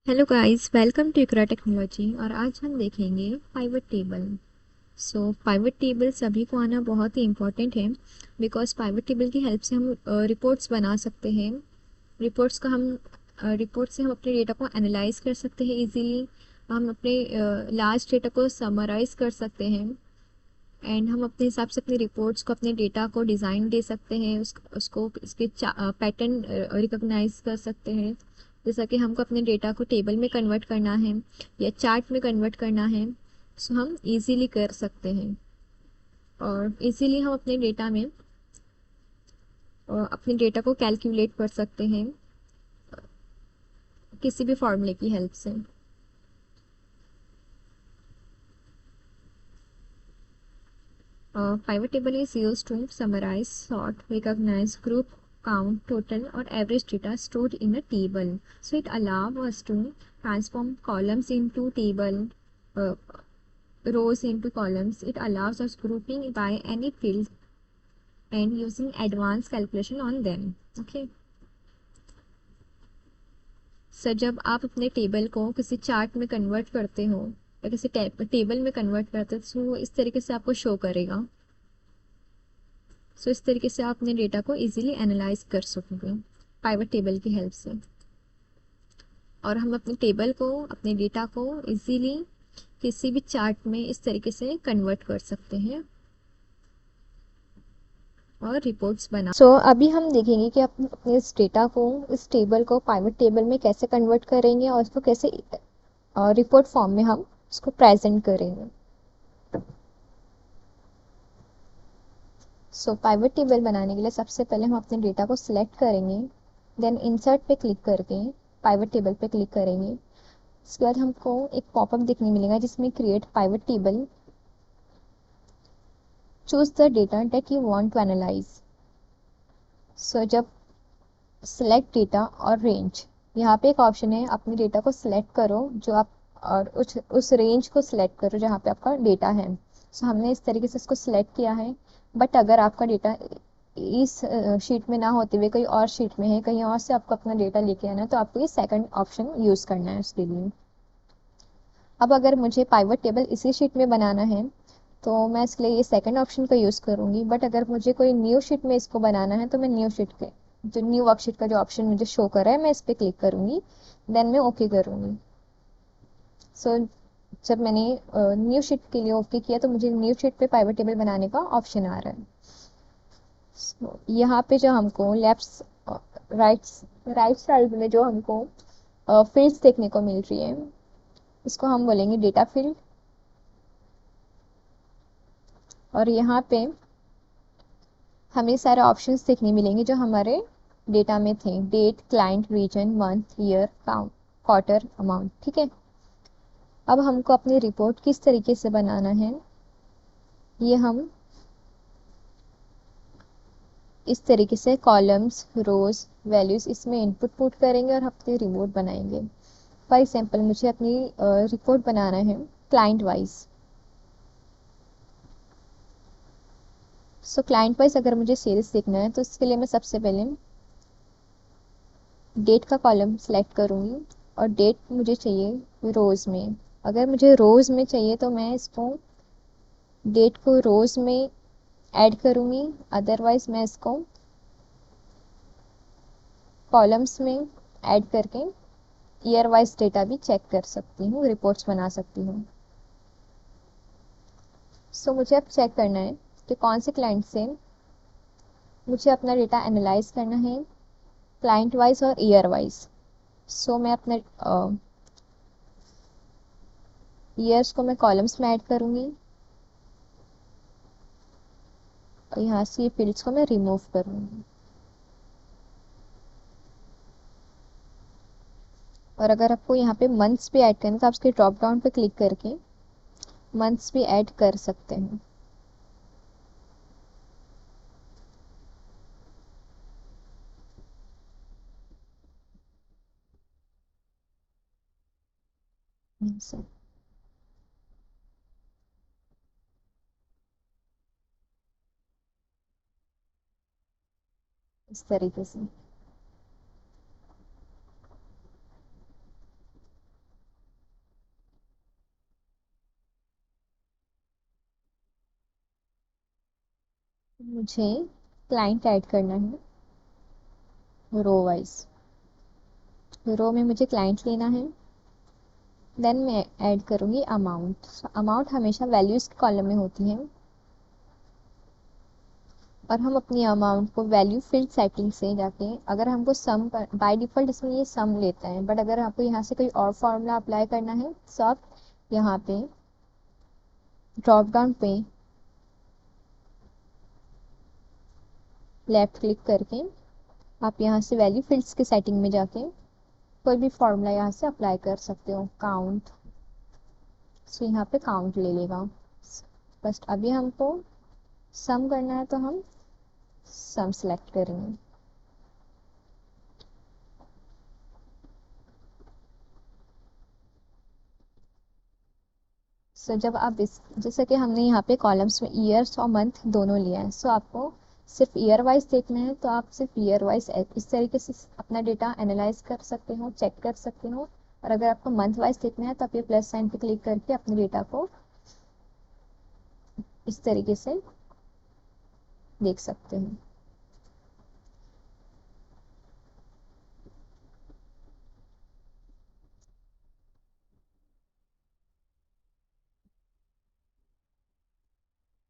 Hello guys, welcome to Iqra technology. और आज हम देखेंगे पाइवट टेबल। पाइवट टेबल सभी को आना बहुत ही इम्पोर्टेंट है, बिकॉज पाइवट टेबल की हेल्प से हम रिपोर्ट्स बना सकते हैं। रिपोर्ट से हम अपने डेटा को एनालाइज कर सकते हैं इजीली। हम अपने लास्ट डेटा को समराइज कर सकते हैं, एंड हम अपने हिसाब से अपनी रिपोर्ट्स को, अपने डेटा को डिज़ाइन दे सकते हैं। उसको इसके पैटर्न रिकॉग्नाइज कर सकते हैं। जैसा कि हमको अपने डेटा को टेबल में कन्वर्ट करना है या चार्ट में कन्वर्ट करना है, सो हम इजीली कर सकते हैं। और इजीली हम अपने डेटा को कैलकुलेट कर सकते हैं किसी भी फॉर्मूले की हेल्प से। Pivot table is used to summarize, sort, recognize, group, count, total, or average data stored in a table. So it allows us to transform columns into table, uh, rows into columns. It allows us grouping by any field and using advanced calculation on them. Okay. जब आप अपने table को किसी chart में convert करते हो या किसी टेबल में कन्वर्ट करते हो, तो वो इस तरीके से आपको शो करेगा। इस तरीके से आप अपने डेटा को इजीली एनालाइज कर सकोगे पाइवट टेबल की हेल्प से। और हम अपने टेबल को, अपने डेटा को इजीली किसी भी चार्ट में इस तरीके से कन्वर्ट कर सकते हैं और रिपोर्ट्स बना। अभी हम देखेंगे कि अपने इस डेटा को, इस टेबल को पाइवट टेबल में कैसे कन्वर्ट करेंगे और इसको कैसे रिपोर्ट फॉर्म में हम इसको प्रेजेंट करेंगे। पाइवट टेबल बनाने के लिए सबसे पहले हम अपने डेटा को सिलेक्ट करेंगे, देन इंसर्ट पे क्लिक करके पाइवट टेबल पे क्लिक करेंगे। इसके बाद हमको एक पॉपअप दिखने मिलेगा जिसमें create pivot table, choose the data that you want to analyse. जब सिलेक्ट डेटा और रेंज, यहाँ पे एक ऑप्शन है, अपने डेटा को सिलेक्ट करो जो आप, और उस रेंज को सिलेक्ट करो जहाँ पे आपका डेटा है। हमने इस तरीके से इसको सिलेक्ट किया है। बट अगर आपका डेटा इस शीट में ना होते हुए कहीं और शीट में है, कहीं और से आपको अपना डेटा लेके आना है, तो आपको ये सेकंड ऑप्शन यूज़ करना है उसके लिए। अब अगर मुझे पाइवट टेबल इसी शीट में बनाना है तो मैं इसके लिए ये सेकंड ऑप्शन का यूज़ करूँगी। बट अगर मुझे कोई न्यू शीट में इसको बनाना है तो मैं न्यू शीट के, जो न्यू वर्कशीट का जो ऑप्शन मुझे शो कर रहा है, मैं इस पर क्लिक करूँगी, देन मैं ओके करूँगी। जब मैंने न्यू शीट के लिए ओके किया तो मुझे न्यू शीट पे पाइवट टेबल बनाने का ऑप्शन आ रहा है। यहाँ पे जो हमको राइट राइट साइड में जो हमको फील्ड्स देखने को मिल रही है, इसको हम बोलेंगे डेटा फील्ड। और यहाँ पे हमें सारे ऑप्शंस देखने मिलेंगे जो हमारे डेटा में थे, date, client, region, month, year, count, quarter, amount. ठीक है। अब हमको अपनी रिपोर्ट किस तरीके से बनाना है, ये हम इस तरीके से कॉलम्स, रोज, वैल्यूज इसमें इनपुट पुट करेंगे और अपनी रिपोर्ट बनाएंगे। फॉर एग्जाम्पल मुझे अपनी रिपोर्ट बनाना है क्लाइंट वाइज। क्लाइंट वाइज अगर मुझे सेल्स देखना है तो इसके लिए मैं सबसे पहले डेट का कॉलम सेलेक्ट करूँगी, और डेट मुझे चाहिए रोज़ में। अगर मुझे रोज़ में चाहिए तो मैं इसको, डेट को रोज़ में ऐड करूँगी, अदरवाइज मैं इसको कॉलम्स में ऐड करके ईयर वाइज डेटा भी चेक कर सकती हूँ, रिपोर्ट्स बना सकती हूँ। मुझे अब चेक करना है कि कौन से क्लाइंट से मुझे अपना डेटा एनालाइज करना है, क्लाइंट वाइज और ईयर वाइज। मैं अपने ईयर्स को मैं कॉलम्स में ऐड करूँगी, और यहाँ से ये फील्ड्स को मैं रिमूव करूँगी। और अगर आपको यहाँ पे मंथ्स भी ऐड करना है तो आप इसके ड्रॉप डाउन पे क्लिक करके मंथ्स भी ऐड कर सकते हैं। ऐसे, इस तरीके से। मुझे क्लाइंट ऐड करना है रो वाइज। रो में मुझे क्लाइंट लेना है। देन मैं ऐड करूँगी अमाउंट। अमाउंट हमेशा वैल्यूज कॉलम में होती है, और हम अपनी अमाउंट को वैल्यू फील्ड सेटिंग से जाके, अगर हमको सम बाय डिफॉल्ट इसमें ये सम लेता है, बट अगर आपको यहाँ से कोई और फॉर्मूला अप्लाई करना है तो आप यहाँ पे ड्रॉप डाउन पे लेफ्ट क्लिक करके आप यहाँ से वैल्यू फील्ड्स के सेटिंग में जाके कोई भी फॉर्मूला यहाँ से अप्लाई कर सकते हो। काउंट, सो यहाँ पे काउंट ले लेगा। बस अभी हमको सम करना है तो हम सम सेलेक्ट करेंगे। सो जब आप इस, जैसे कि हमने यहाँ पे कॉलम्स में ईयर्स और मंथ दोनों लिया है, सो आपको सिर्फ ईयर वाइज देखना है तो आप सिर्फ ईयर वाइज इस तरीके से अपना डेटा एनालाइज कर सकते हो, चेक कर सकते हो। और अगर आपको मंथ वाइज देखना है तो आप ये प्लस साइन पे क्लिक करके अपने डेटा को इस तरीके से देख सकते हैं।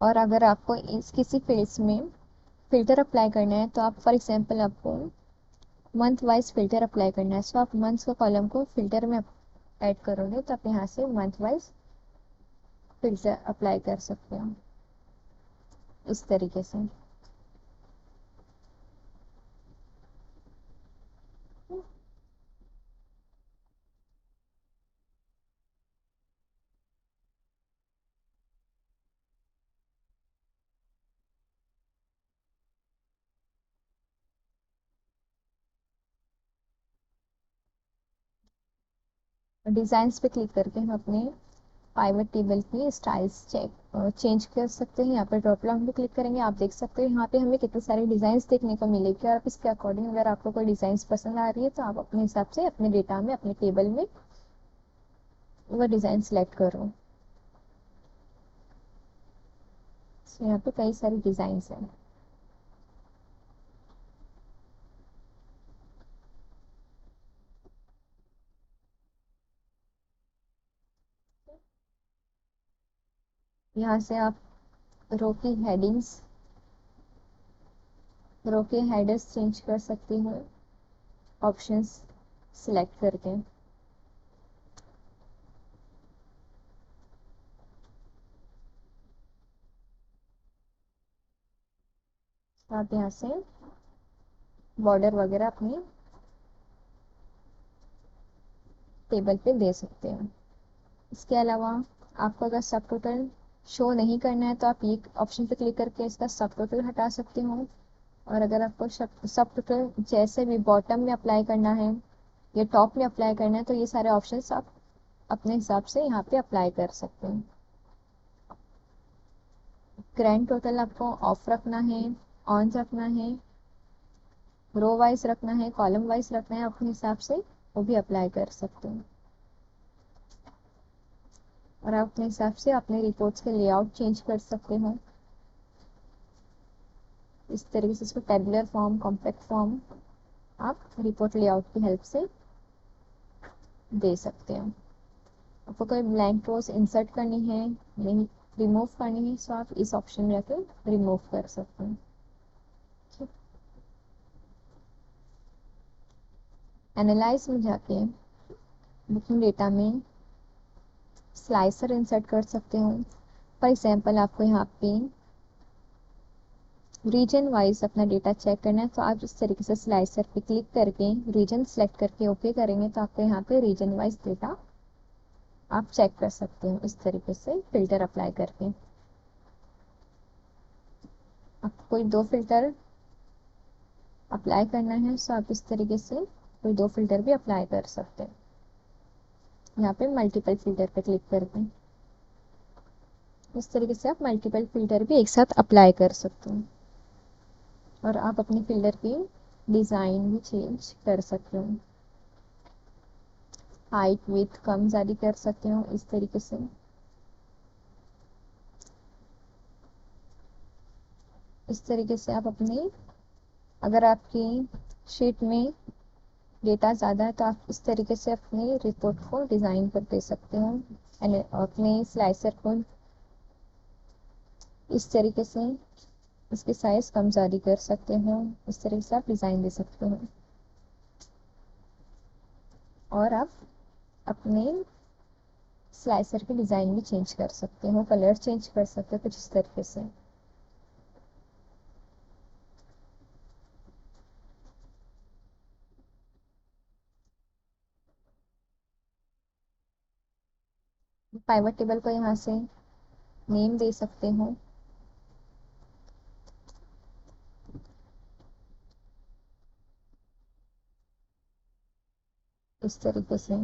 और अगर आपको इस किसी फील्ड्स में फिल्टर अप्लाई करना है तो आप फॉर एग्जांपल आपको मंथ वाइज फिल्टर अप्लाई करना है, सो आप मंथ्स का कॉलम को फिल्टर में ऐड करोगे तो आप यहाँ से मंथ वाइज फिल्टर अप्लाई कर सकते हो इस तरीके से। डिजाइन्स पे क्लिक करके हम अपने पाइवट टेबल की स्टाइल्स चेंज कर सकते हैं। यहाँ पर ड्रॉप डाउन पे क्लिक करेंगे, आप देख सकते हैं यहाँ पे हमें कितने सारे डिजाइन्स देखने को मिलेगी। और आप इसके अकॉर्डिंग, अगर आपको कोई डिजाइन्स पसंद आ रही है तो आप अपने हिसाब से अपने डेटा में, अपने टेबल में वो डिजाइन सेलेक्ट करो। So, यहाँ पे कई सारे डिजाइन्स हैं। यहाँ से आप रो की हेडिंग्स, रो के हेडर्स चेंज कर सकते हो ऑप्शंस सिलेक्ट करके। तो आप यहाँ से बॉर्डर वगैरह अपनी टेबल पे दे सकते हैं। इसके अलावा आपको अगर सब टोटल शो नहीं करना है तो आप ये ऑप्शन पे क्लिक करके इसका सब टोटल हटा सकते हो। और अगर आपको सब टोटल जैसे भी बॉटम में अप्लाई करना है या टॉप में अप्लाई करना है तो ये सारे ऑप्शंस आप अपने हिसाब से यहाँ पे अप्लाई कर सकते हैं। ग्रैंड टोटल आपको ऑफ रखना है, ऑन रखना है, रो वाइज रखना है, कॉलम वाइज रखना है, अपने हिसाब से वो भी अप्लाई कर सकते हैं। और आप अपने हिसाब से अपने रिपोर्ट्स के लेआउट चेंज कर सकते हो इस तरीके से। इसको टेबुलर फॉर्म, कॉम्पैक्ट फॉर्म आप रिपोर्ट लेआउट की हेल्प से दे सकते हैं। आपको कोई ब्लैंक रोज इंसर्ट करनी है, नहीं रिमूव करनी है, तो आप इस ऑप्शन में जाकर रिमूव कर सकते हैं। एनालाइज में जाके बुकिंग डेटा में स्लाइसर इंसर्ट कर सकते हो। फॉर एग्जांपल आपको यहाँ पे रीजन वाइज अपना डेटा चेक करना है तो आप इस तरीके से स्लाइसर पे क्लिक करके रीजन सेलेक्ट करके ओके करेंगे तो आपको यहाँ पे रीजन वाइज डेटा आप चेक कर सकते हो इस तरीके से फिल्टर अप्लाई करके। आपको कोई दो फिल्टर अप्लाई करना है तो आप इस तरीके से कोई दो फिल्टर भी अप्लाई कर सकते हैं। यहाँ पे मल्टीपल फिल्टर पे क्लिक करके इस तरीके से आप मल्टीपल फिल्टर भी एक साथ अप्लाई कर सकते हैं। और आप अपने फिल्टर की डिज़ाइन भी चेंज कर सकते हो, हाइट विथ कम ज़्यादा कर सकते हो इस तरीके से। इस तरीके से आप अपने, अगर आपकी शीट में डेटा ज़्यादा है तो आप इस तरीके से अपनी रिपोर्ट को डिज़ाइन कर दे सकते हो, अपने स्लाइसर को इस तरीके से इसकी साइज कम ज़्यादा कर सकते हो, इस तरीके से आप डिज़ाइन दे सकते हो। और आप अपने स्लाइसर की डिज़ाइन भी चेंज कर सकते हो, कलर चेंज कर सकते हो कुछ इस तरीके से। पाइवट टेबल को यहाँ से नेम दे सकते हो, इस तरीके से।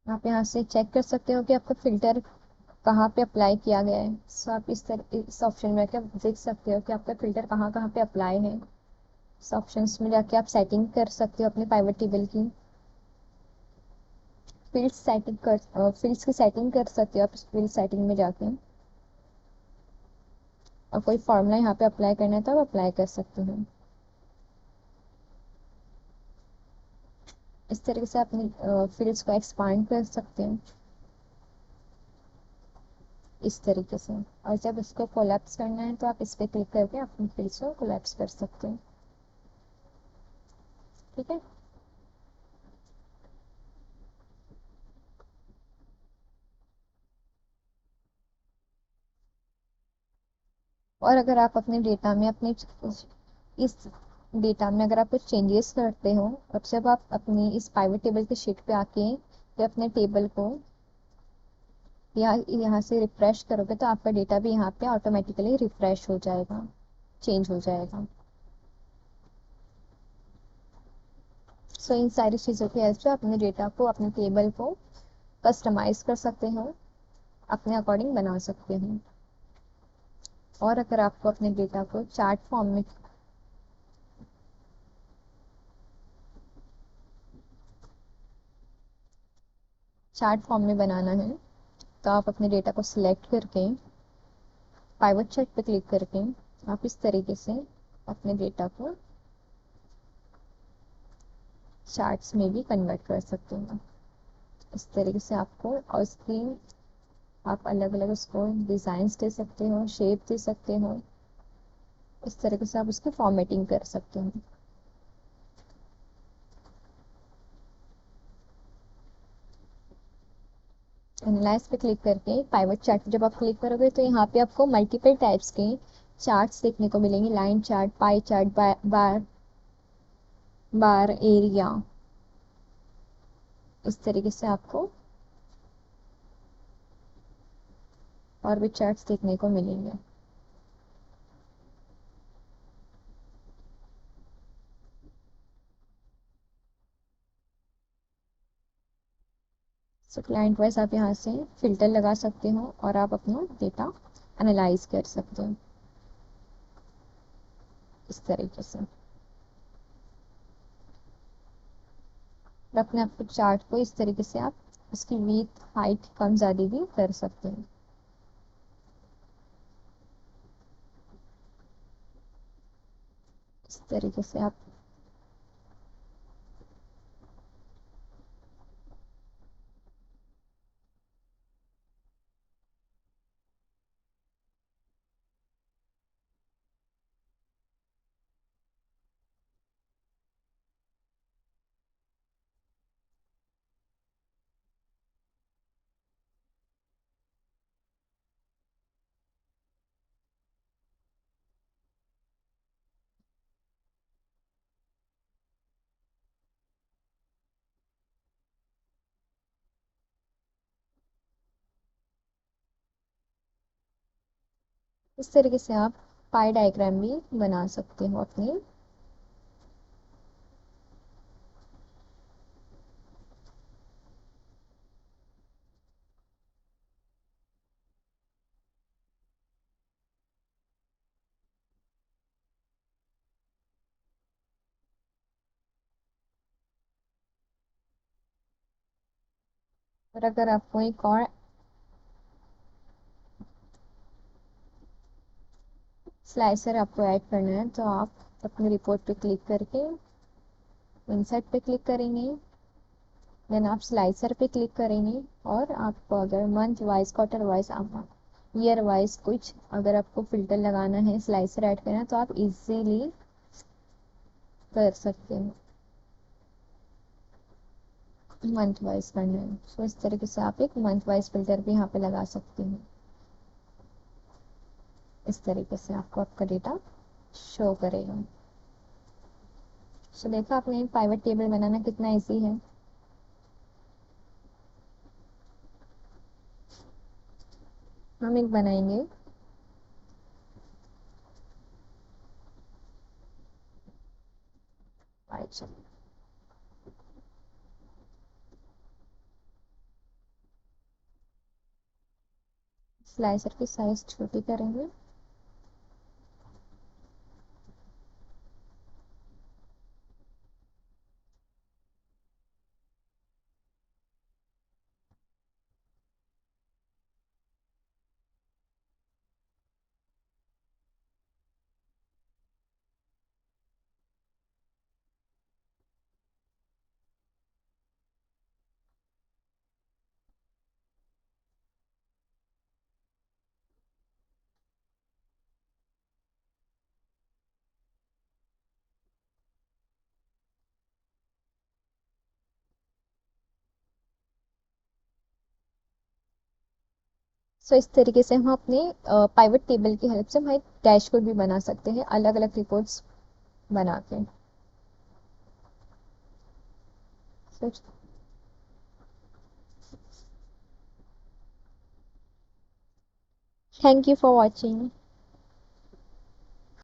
आप यहाँ से चेक कर सकते हो कि आपका फिल्टर कहाँ पे अप्लाई किया गया है। सो आप इस ऑप्शन में आके आप देख सकते हो कि आपका फिल्टर कहाँ कहाँ पे अप्लाई है। इस ऑप्शंस में जाके आप सेटिंग कर सकते हो अपने पाइवट टेबल की, फील्ड्स की सेटिंग कर सकते हो आप इस फील्ड सेटिंग में जाके। और कोई फॉर्मूला यहाँ पे अप्लाई करना है तो आप अप्लाई कर सकते हो। इस तरीके से अपनी फील्ड्स को एक्सपांड कर सकते हैं, इस तरीके से। और जब इसको कोलैप्स करना है तो आप इस पर क्लिक करके अपनी फील्ड्स को कोलैप्स कर सकते हैं। ठीक है। और अगर आप अपने डेटा में अपने इस डेटा में अगर आप कुछ चेंजेस करते हो, और जब आप अपनी इस पाइवट टेबल की शीट पे आके या अपने टेबल को यहाँ से रिफ्रेश करोगे तो आपका डेटा भी यहाँ पे ऑटोमेटिकली रिफ्रेश हो जाएगा, चेंज हो जाएगा। सो इन सारी चीज़ों की हेल्प से अपने डेटा को, अपने टेबल को कस्टमाइज कर सकते हो, अपने अकॉर्डिंग बना सकते हो। और अगर आपको अपने डेटा को चार्ट फॉर्म में बनाना है तो आप अपने डेटा को सिलेक्ट करके पाइवट चार्ट पे क्लिक करके आप इस तरीके से अपने डेटा को चार्ट्स में भी कन्वर्ट कर सकते हो। इस तरीके से आपको, और इसकी आप अलग अलग उसको डिज़ाइंस दे सकते हो, शेप दे सकते हो, इस तरीके से आप उसकी फॉर्मेटिंग कर सकते हो। एनालाइज पे क्लिक करके पाइवट चार्ट जब आप क्लिक करोगे तो यहाँ पे आपको मल्टीपल टाइप्स के चार्ट्स देखने को मिलेंगे। लाइन चार्ट, पाई चार्ट, बार बार एरिया, इस तरीके से आपको और भी चार्ट्स देखने को मिलेंगे। सो क्लाइंट वाइज आप यहाँ से फिल्टर लगा सकते हो और आप अपना डेटा एनालाइज कर सकते हो, इस तरीके से। और अपने आप चार्ट को इस तरीके से आप उसकी विड्थ, हाइट कम ज़्यादा भी कर सकते हैं। इस तरीके से आप इस तरीके से आप पाई डायग्राम भी बना सकते हो अपनी। और अगर आपको एक और स्लाइसर आपको ऐड करना है तो आप अपनी रिपोर्ट पे क्लिक करके इंसर्ट पे क्लिक करेंगे, देन आप स्लाइसर पे क्लिक करेंगे और आपको अगर मंथ वाइज, क्वार्टर वाइज, आप ईयर वाइज कुछ अगर आपको फिल्टर लगाना है, स्लाइसर ऐड करना है तो आप इजीली कर सकते हैं। मंथ वाइज करना है तो इस तरीके से आप एक मंथ वाइज फिल्टर भी यहाँ पे लगा सकते हैं। इस तरीके से आपको आपका डेटा शो करेगा। सो देखा आपने पाइवट टेबल बनाना कितना इजी है। हम एक बनाएंगे। अच्छा, स्लाइसर की साइज छोटी करेंगे। सो इस तरीके से हम अपने पाइवट टेबल की हेल्प से हम एक डैशबोर्ड भी बना सकते हैं अलग अलग रिपोर्ट्स बना के। So thank you for watching.